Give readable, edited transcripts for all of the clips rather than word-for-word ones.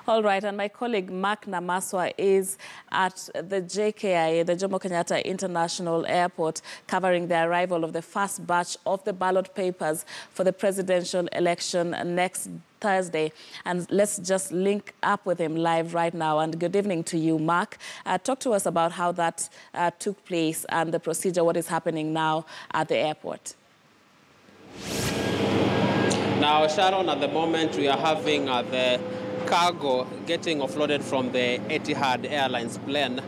All right, and my colleague Mark Namaswa is at the JKIA, the Jomo Kenyatta International Airport, covering the arrival of the first batch of the ballot papers for the presidential election next Thursday. And let's just link up with him live right now. And good evening to you, Mark. Talk to us about how that took place and the procedure, what is happening now at the airport. Now, Sharon, at the moment we are having the cargo getting offloaded from the Etihad Airlines plane.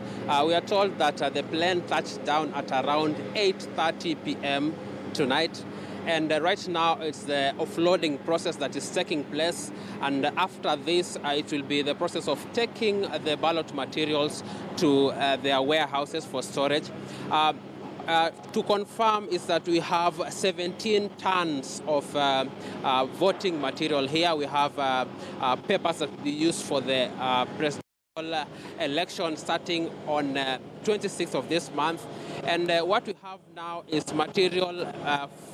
We are told that the plane touched down at around 8:30 p.m. tonight. And right now, it's the offloading process that is taking place. And after this, it will be the process of taking the ballot materials to their warehouses for storage. To confirm is that we have 17 tons of voting material here. We have papers that will be used for the presidential election starting on 26th of this month. And what we have now is material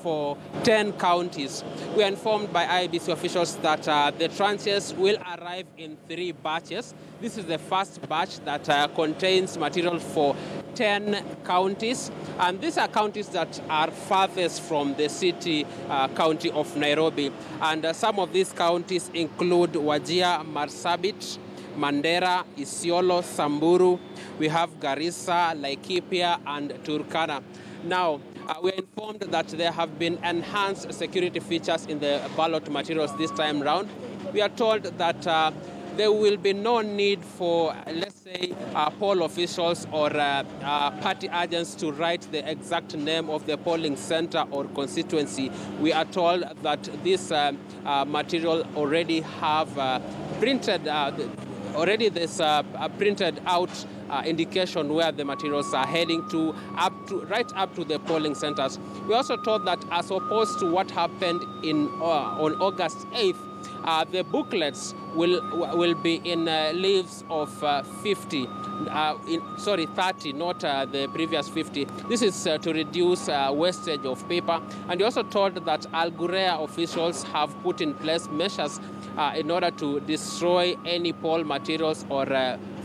for 10 counties. We are informed by IEBC officials that the tranches will arrive in 3 batches. This is the first batch that contains material for 10 counties. And these are counties that are farthest from the city county of Nairobi. And some of these counties include Wajir, Marsabit, Mandera, Isiolo, Samburu. We have Garissa, Laikipia, and Turkana. Now, we are informed that there have been enhanced security features in the ballot materials this time round. We are told that there will be no need for, let's say, poll officials or party agents to write the exact name of the polling center or constituency. We are told that this material already have printed printed out indication where the materials are heading to, right up to the polling centers. We also told that as opposed to what happened on August 8th, the booklets will be in leaves of 30, not the previous 50. This is to reduce wastage of paper. And we also told that Al Ghurair officials have put in place measures in order to destroy any poll materials or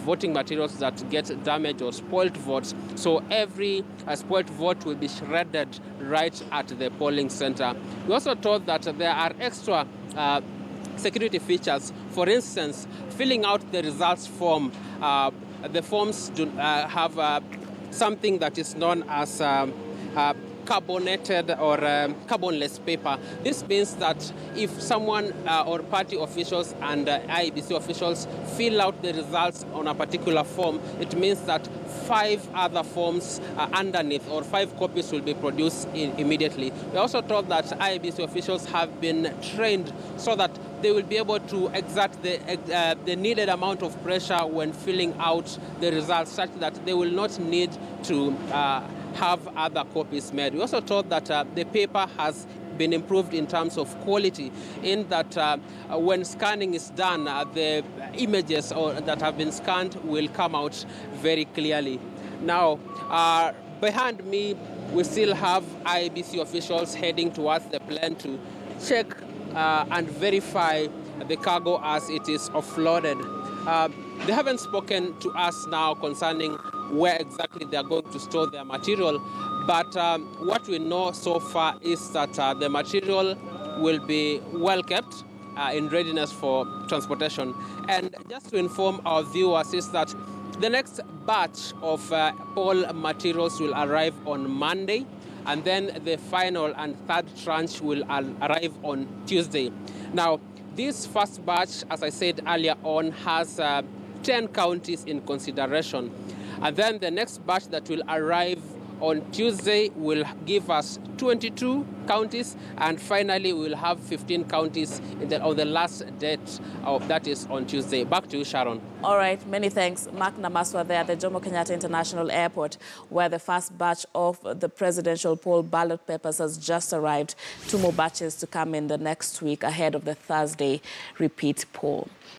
voting materials that get damaged or spoiled votes. So every spoiled vote will be shredded right at the polling center. We also told that there are extra security features. For instance, filling out the results form. The forms do have something that is known as carbonated or carbonless paper. This means that if someone or party officials and IEBC officials fill out the results on a particular form, it means that 5 other forms underneath or 5 copies will be produced immediately. We also told that IEBC officials have been trained so that they will be able to exert the needed amount of pressure when filling out the results, such that they will not need to have other copies made. We also told that the paper has been improved in terms of quality, in that when scanning is done, the images that have been scanned will come out very clearly. Now, behind me, we still have IEBC officials heading towards the plane to check and verify the cargo as it is offloaded. They haven't spoken to us now concerning where exactly they are going to store their material, but what we know so far is that the material will be well kept in readiness for transportation. And just to inform our viewers is that the next batch of poll materials will arrive on Monday, and then the final and third tranche will arrive on Tuesday. Now, this first batch, as I said earlier on, has 10 counties in consideration. And then the next batch that will arrive on Tuesday will give us 22 counties. And finally, we'll have 15 counties on the last date, that is on Tuesday. Back to you, Sharon. All right, many thanks. Mark Namaswa there at the Jomo Kenyatta International Airport, where the first batch of the presidential poll ballot papers has just arrived. 2 more batches to come in the next week ahead of the Thursday repeat poll.